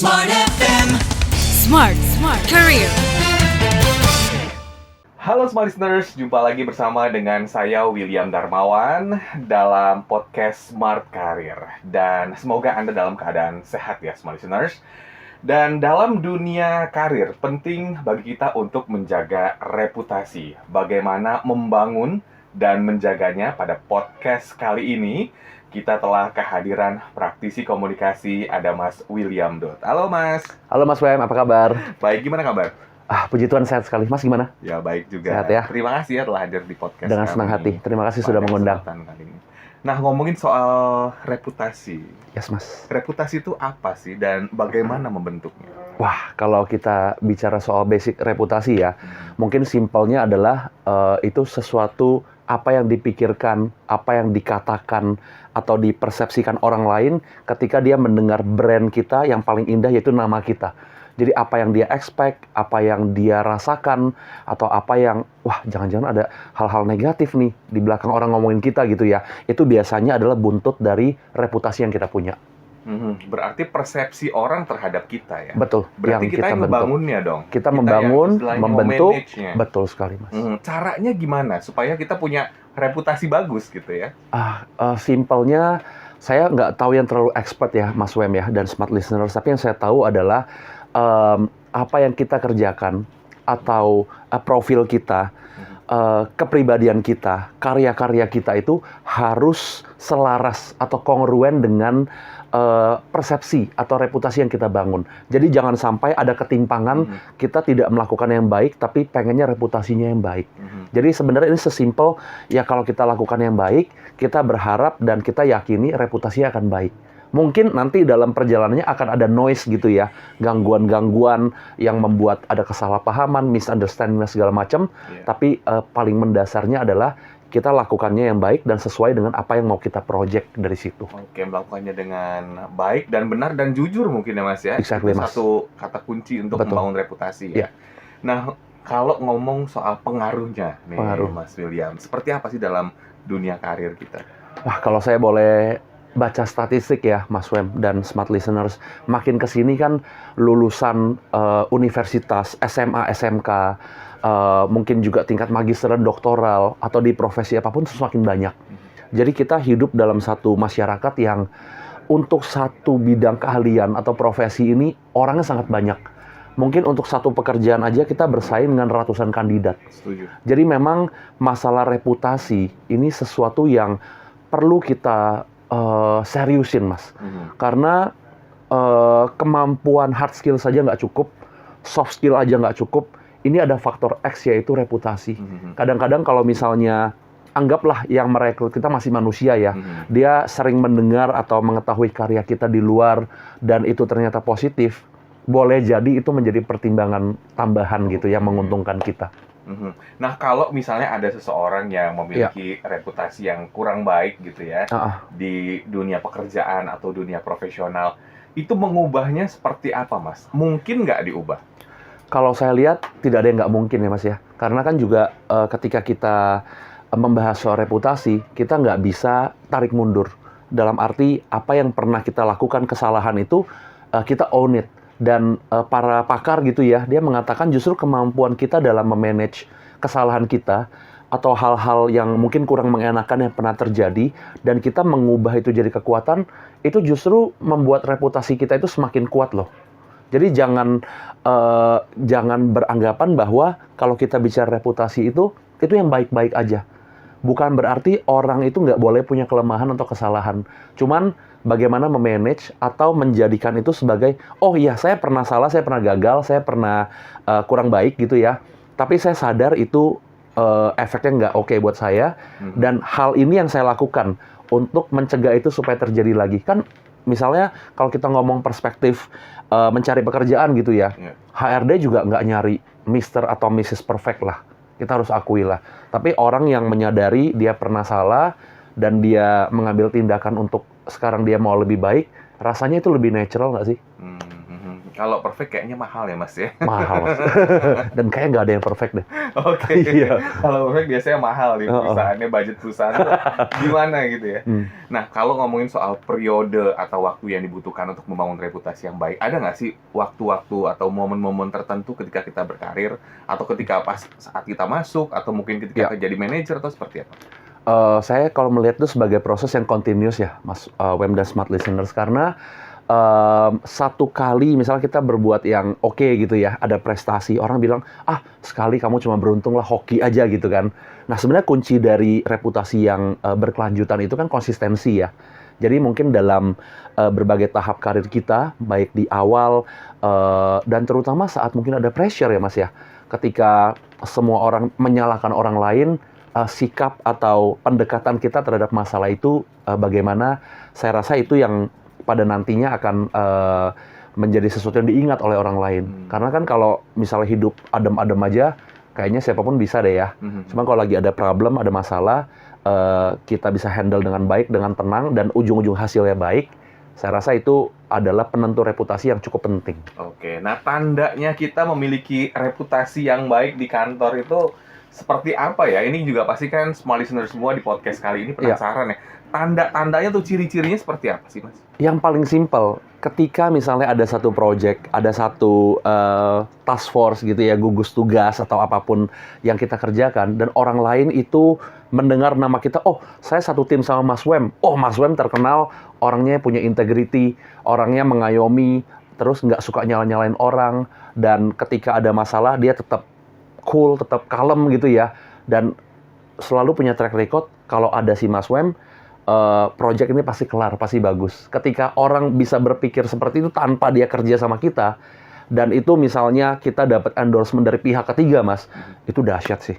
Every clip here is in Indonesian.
Smart FM. Smart Career. Halo Smart Listeners, jumpa lagi bersama dengan saya William Darmawan dalam podcast Smart Career. Dan semoga Anda dalam keadaan sehat ya Smart Listeners. Dan dalam dunia karir, penting bagi kita untuk menjaga reputasi. Bagaimana membangun dan menjaganya. Pada podcast kali ini kita telah kehadiran praktisi komunikasi, ada Mas William Dot. Halo Mas. Halo Mas WM, apa kabar? Baik, gimana kabar? Puji Tuhan sehat sekali. Mas gimana? Ya baik juga. Sehat ya? Terima kasih ya telah hadir di podcast Dengan kami. senang hati. Terima kasih sudah Pada mengundang. kesempatan kali ini. Nah, ngomongin soal reputasi. Yes, Mas. Reputasi itu apa sih dan bagaimana membentuknya? Wah, kalau kita bicara soal basic reputasi ya, mungkin simpelnya adalah itu sesuatu apa yang dipikirkan, apa yang dikatakan, atau dipersepsikan orang lain ketika dia mendengar brand kita yang paling indah, yaitu nama kita. Jadi apa yang dia expect, apa yang dia rasakan, atau apa yang, wah jangan-jangan ada hal-hal negatif nih di belakang orang ngomongin kita gitu ya. Itu biasanya adalah buntut dari reputasi yang kita punya. Berarti persepsi orang terhadap kita ya? Betul. Berarti yang kita yang bentuk. membangunnya dong? Kita membangun, yang istilahnya membentuk, memanage-nya. betul sekali Mas. Caranya gimana supaya kita punya reputasi bagus gitu ya? Simpelnya, saya nggak tahu yang terlalu expert ya Mas Wem ya, dan smart listeners, tapi yang saya tahu adalah apa yang kita kerjakan, atau profil kita, kepribadian kita, karya-karya kita itu harus selaras atau kongruen dengan persepsi atau reputasi yang kita bangun. Jadi jangan sampai ada ketimpangan, kita tidak melakukan yang baik, tapi pengennya reputasinya yang baik. Jadi sebenarnya ini sesimpel, ya kalau kita lakukan yang baik, kita berharap dan kita yakini reputasinya akan baik. Mungkin nanti dalam perjalanannya akan ada noise gitu ya, gangguan-gangguan yang membuat ada kesalahpahaman, misunderstanding dan segala macam. Tapi paling mendasarnya adalah kita lakukannya yang baik dan sesuai dengan apa yang mau kita project dari situ. Oke, melakukannya dengan baik dan benar dan jujur mungkin ya Mas ya. Exactly, Itu Mas. satu kata kunci untuk Betul. membangun reputasi ya. Ya. Nah, kalau ngomong soal pengaruhnya nih Pengaruh. Mas William, seperti apa sih dalam dunia karir kita? Wah, kalau saya boleh baca statistik ya, Mas Wem dan smart listeners, makin kesini kan lulusan universitas, SMA, SMK, mungkin juga tingkat magister dan doktoral, atau di profesi apapun semakin banyak. Jadi kita hidup dalam satu masyarakat yang untuk satu bidang keahlian atau profesi ini orangnya sangat banyak. Mungkin untuk satu pekerjaan aja kita bersaing dengan ratusan kandidat. Setuju. Jadi memang masalah reputasi ini sesuatu yang perlu kita seriusin, Mas. Karena kemampuan hard skill saja nggak cukup, soft skill aja nggak cukup. Ini ada faktor X, yaitu reputasi. Kadang-kadang kalau misalnya, anggaplah yang merekrut kita masih manusia ya, dia sering mendengar atau mengetahui karya kita di luar, dan itu ternyata positif, boleh jadi itu menjadi pertimbangan tambahan gitu yang menguntungkan kita. Nah, kalau misalnya ada seseorang yang memiliki reputasi yang kurang baik gitu ya, di dunia pekerjaan atau dunia profesional, itu mengubahnya seperti apa, Mas? Mungkin nggak diubah? Kalau saya lihat, tidak ada yang nggak mungkin ya Mas ya. Karena kan juga ketika kita membahas soal reputasi, kita nggak bisa tarik mundur. Dalam arti, apa yang pernah kita lakukan kesalahan itu, kita own it. Dan para pakar gitu ya, dia mengatakan justru kemampuan kita dalam memanage kesalahan kita, atau hal-hal yang mungkin kurang mengenakan yang pernah terjadi, dan kita mengubah itu jadi kekuatan, itu justru membuat reputasi kita itu semakin kuat loh. Jadi jangan beranggapan bahwa kalau kita bicara reputasi itu yang baik-baik aja. Bukan berarti orang itu nggak boleh punya kelemahan atau kesalahan. Cuman bagaimana memanage atau menjadikan itu sebagai, oh iya saya pernah salah, saya pernah gagal, saya pernah kurang baik gitu ya. Tapi saya sadar itu efeknya nggak oke buat saya. Dan hal ini yang saya lakukan untuk mencegah itu supaya terjadi lagi. Kan misalnya kalau kita ngomong perspektif mencari pekerjaan gitu ya, HRD juga nggak nyari Mr. atau Mrs. Perfect lah. Kita harus akui lah. Tapi orang yang menyadari dia pernah salah dan dia mengambil tindakan untuk sekarang dia mau lebih baik, rasanya itu lebih natural nggak sih? Kalau perfect kayaknya mahal ya Mas ya. Mahal, Mas. Dan kayaknya nggak ada yang perfect deh. Oke. Iya. Kalau perfect biasanya mahal nih perusahaannya, budget perusahaan tuh gimana gitu ya. Nah, kalau ngomongin soal periode atau waktu yang dibutuhkan untuk membangun reputasi yang baik, ada nggak sih waktu-waktu atau momen-momen tertentu ketika kita berkarir, atau ketika pas saat kita masuk, atau mungkin ketika kita jadi manajer, atau seperti apa? Saya kalau melihat itu sebagai proses yang continuous ya, Mas Wem dan Smart Listeners, karena satu kali misalnya kita berbuat yang oke gitu ya, ada prestasi, orang bilang, sekali kamu cuma beruntung lah, hoki aja gitu kan. Nah sebenarnya kunci dari reputasi yang berkelanjutan itu kan konsistensi ya. Jadi mungkin dalam berbagai tahap karir kita, baik di awal dan terutama saat mungkin ada pressure ya Mas ya, ketika semua orang menyalahkan orang lain, sikap atau pendekatan kita terhadap masalah itu bagaimana, saya rasa itu yang pada nantinya akan menjadi sesuatu yang diingat oleh orang lain. Karena kan kalau misalnya hidup adem-adem aja, kayaknya siapapun bisa deh ya. Cuma kalau lagi ada problem, ada masalah, kita bisa handle dengan baik, dengan tenang, dan ujung-ujung hasilnya baik, saya rasa itu adalah penentu reputasi yang cukup penting. Oke, nah tandanya kita memiliki reputasi yang baik di kantor itu seperti apa ya? Ini juga pasti kan semua listener semua di podcast kali ini penasaran ya. Tanda-tandanya tuh, ciri-cirinya seperti apa sih, Mas? Yang paling simpel, ketika misalnya ada satu project, ada satu task force gitu ya, gugus tugas atau apapun yang kita kerjakan, dan orang lain itu mendengar nama kita, oh saya satu tim sama Mas Wem, oh Mas Wem terkenal, orangnya punya integrity, orangnya mengayomi, terus nggak suka nyala-nyalain orang, dan ketika ada masalah dia tetap cool, tetap kalem gitu ya, dan selalu punya track record, kalau ada si Mas Wem, project ini pasti kelar, pasti bagus. Ketika orang bisa berpikir seperti itu tanpa dia kerja sama kita, dan itu misalnya kita dapat endorsement dari pihak ketiga, Mas, itu dahsyat sih.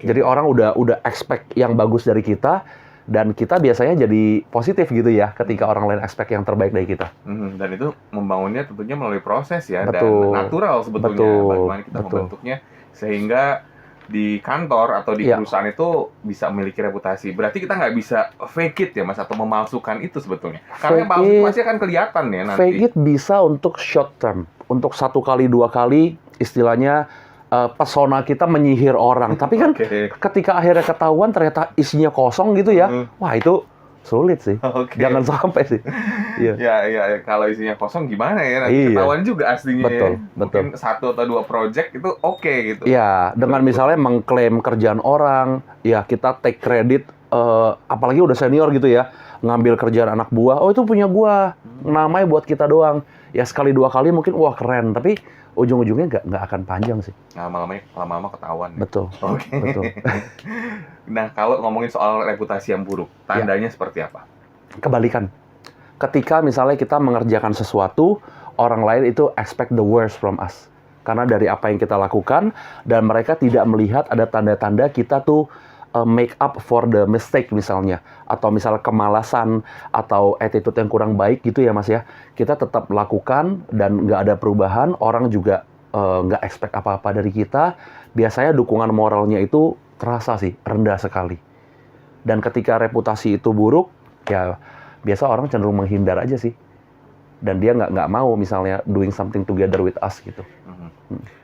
Jadi orang udah expect yang bagus dari kita, dan kita biasanya jadi positif gitu ya, ketika orang lain expect yang terbaik dari kita. Dan itu membangunnya tentunya melalui proses ya, Betul. dan natural sebetulnya, bagaimana kita membentuknya, sehingga di kantor atau di perusahaan itu bisa memiliki reputasi. Berarti kita nggak bisa fake it ya Mas, atau memalsukan itu sebetulnya. Karena yang palsu itu pasti akan kelihatan ya nanti. Fake it bisa untuk short term, untuk 1 kali 2 kali, istilahnya pesona kita menyihir orang. Tapi kan ketika akhirnya ketahuan ternyata isinya kosong gitu ya, wah itu sulit sih. Jangan sampai sih. Ya, kalau isinya kosong gimana ya? Nanti ketahuan juga aslinya. Betul. Mungkin 1 atau 2 project itu oke gitu. Ya, dengan misalnya mengklaim kerjaan orang, ya kita take credit, apalagi udah senior gitu ya, ngambil kerjaan anak buah, oh itu punya gua, namanya buat kita doang. Ya sekali 2 kali mungkin wah keren, tapi ujung-ujungnya nggak akan panjang sih. Lama-lama ketahuan. Betul. Betul. Nah, kalau ngomongin soal reputasi yang buruk, tandanya seperti apa? Kebalikan. Ketika misalnya kita mengerjakan sesuatu, orang lain itu expect the worst from us. Karena dari apa yang kita lakukan, dan mereka tidak melihat ada tanda-tanda kita tuh make up for the mistake misalnya. Atau misalnya kemalasan, atau attitude yang kurang baik gitu ya Mas ya. Kita tetap lakukan, dan nggak ada perubahan, orang juga nggak expect apa-apa dari kita. Biasanya dukungan moralnya itu terasa sih, rendah sekali. Dan ketika reputasi itu buruk, ya biasa orang cenderung menghindar aja sih. Dan dia nggak mau misalnya doing something together with us gitu.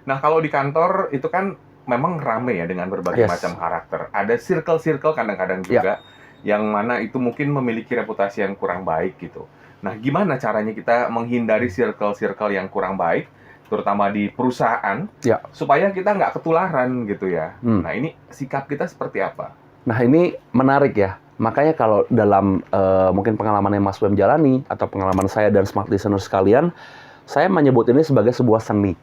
Nah, kalau di kantor itu kan memang rame ya dengan berbagai macam karakter. Ada circle-circle kadang-kadang juga yang mana itu mungkin memiliki reputasi yang kurang baik gitu. Nah, gimana caranya kita menghindari circle-circle yang kurang baik, terutama di perusahaan, supaya kita nggak ketularan gitu ya. Nah, ini sikap kita seperti apa? Nah, ini menarik ya. Makanya kalau dalam mungkin pengalaman yang Mas Wem jalani, atau pengalaman saya dan Smart Listeners sekalian, saya menyebut ini sebagai sebuah seni.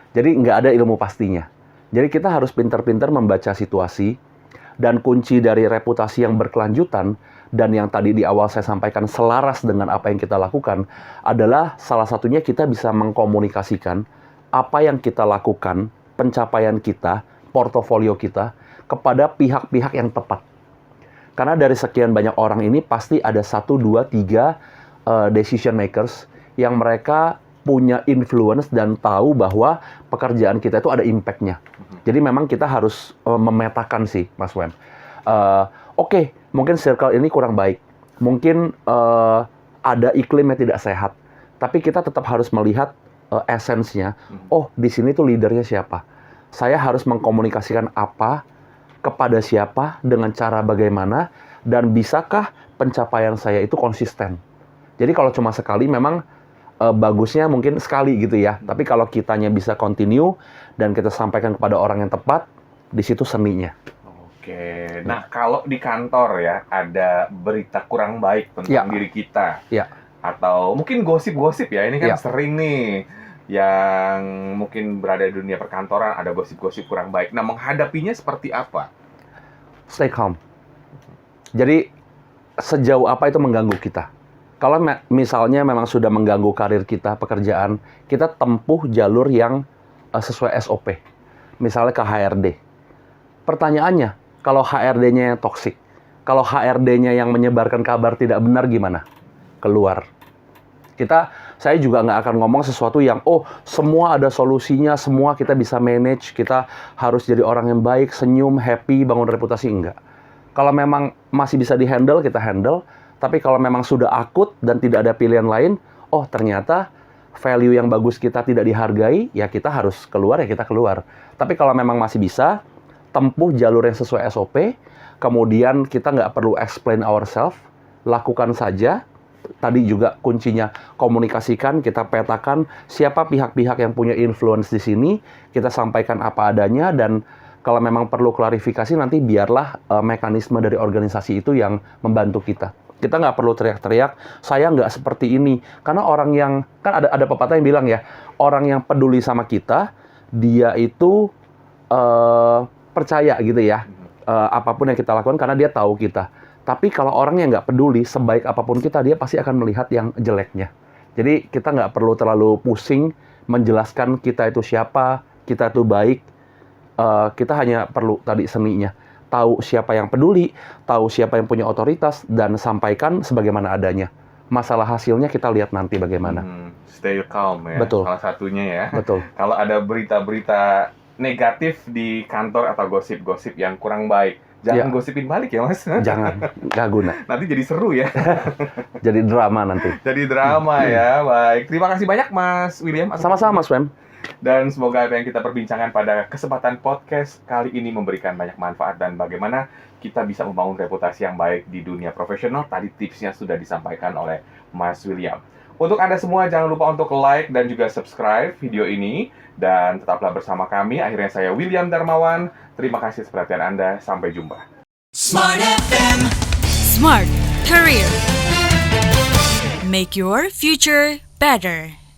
Jadi nggak ada ilmu pastinya. Jadi kita harus pintar-pintar membaca situasi, dan kunci dari reputasi yang berkelanjutan, dan yang tadi di awal saya sampaikan selaras dengan apa yang kita lakukan, adalah salah satunya kita bisa mengkomunikasikan apa yang kita lakukan, pencapaian kita, portofolio kita, kepada pihak-pihak yang tepat. Karena dari sekian banyak orang ini pasti ada 1, 2, 3 decision makers yang mereka punya influence dan tahu bahwa pekerjaan kita itu ada impact-nya. Jadi memang kita harus memetakan sih, Mas Wem. Oke, mungkin circle ini kurang baik. Mungkin ada iklim yang tidak sehat. Tapi kita tetap harus melihat essence-nya. Oh, di sini tuh leadernya siapa? Saya harus mengkomunikasikan apa, kepada siapa, dengan cara bagaimana, dan bisakah pencapaian saya itu konsisten. Jadi kalau cuma sekali memang bagusnya mungkin sekali gitu ya. Tapi kalau kitanya bisa continue dan kita sampaikan kepada orang yang tepat, di situ seninya. Oke. Nah, kalau di kantor ya ada berita kurang baik tentang diri kita. Ya. Atau mungkin gosip-gosip ya. Ini kan Ya. sering nih yang mungkin berada di dunia perkantoran ada gosip-gosip kurang baik. Nah, menghadapinya seperti apa? Stay calm. Jadi sejauh apa itu mengganggu kita? Kalau misalnya memang sudah mengganggu karir kita, pekerjaan, kita tempuh jalur yang sesuai SOP. Misalnya ke HRD. Pertanyaannya, kalau HRD-nya yang toksik, kalau HRD-nya yang menyebarkan kabar tidak benar gimana? Keluar. Saya juga nggak akan ngomong sesuatu yang, oh semua ada solusinya, semua kita bisa manage, kita harus jadi orang yang baik, senyum, happy, bangun reputasi, enggak. Kalau memang masih bisa di-handle, kita handle. Tapi kalau memang sudah akut dan tidak ada pilihan lain, oh ternyata value yang bagus kita tidak dihargai, ya kita harus keluar, ya kita keluar. Tapi kalau memang masih bisa, tempuh jalur yang sesuai SOP, kemudian kita nggak perlu explain ourselves, lakukan saja. Tadi juga kuncinya komunikasikan, kita petakan siapa pihak-pihak yang punya influence di sini, kita sampaikan apa adanya, dan kalau memang perlu klarifikasi nanti biarlah mekanisme dari organisasi itu yang membantu kita. Kita nggak perlu teriak-teriak, saya nggak seperti ini. Karena orang yang, kan ada pepatah yang bilang ya, orang yang peduli sama kita, dia itu percaya gitu ya, apapun yang kita lakukan karena dia tahu kita. Tapi kalau orang yang nggak peduli, sebaik apapun kita, dia pasti akan melihat yang jeleknya. Jadi kita nggak perlu terlalu pusing menjelaskan kita itu siapa, kita itu baik. Kita hanya perlu tadi seninya. Tahu siapa yang peduli, tahu siapa yang punya otoritas, dan sampaikan sebagaimana adanya. Masalah hasilnya kita lihat nanti bagaimana. Stay calm ya, Betul. salah satunya ya. Betul. Kalau ada berita-berita negatif di kantor atau gosip-gosip yang kurang baik, jangan gosipin balik ya Mas. Jangan, nggak guna. Nanti jadi seru ya. Jadi drama nanti. Jadi drama ya, baik. Terima kasih banyak Mas William. Sama-sama, Mas Wem. Dan semoga apa yang kita perbincangkan pada kesempatan podcast kali ini memberikan banyak manfaat dan bagaimana kita bisa membangun reputasi yang baik di dunia profesional. Tadi tipsnya sudah disampaikan oleh Mas William. Untuk Anda semua jangan lupa untuk like dan juga subscribe video ini. Dan tetaplah bersama kami. Akhirnya saya William Darmawan. Terima kasih atas perhatian Anda. Sampai jumpa. Smart FM. Smart Career. Make your future better.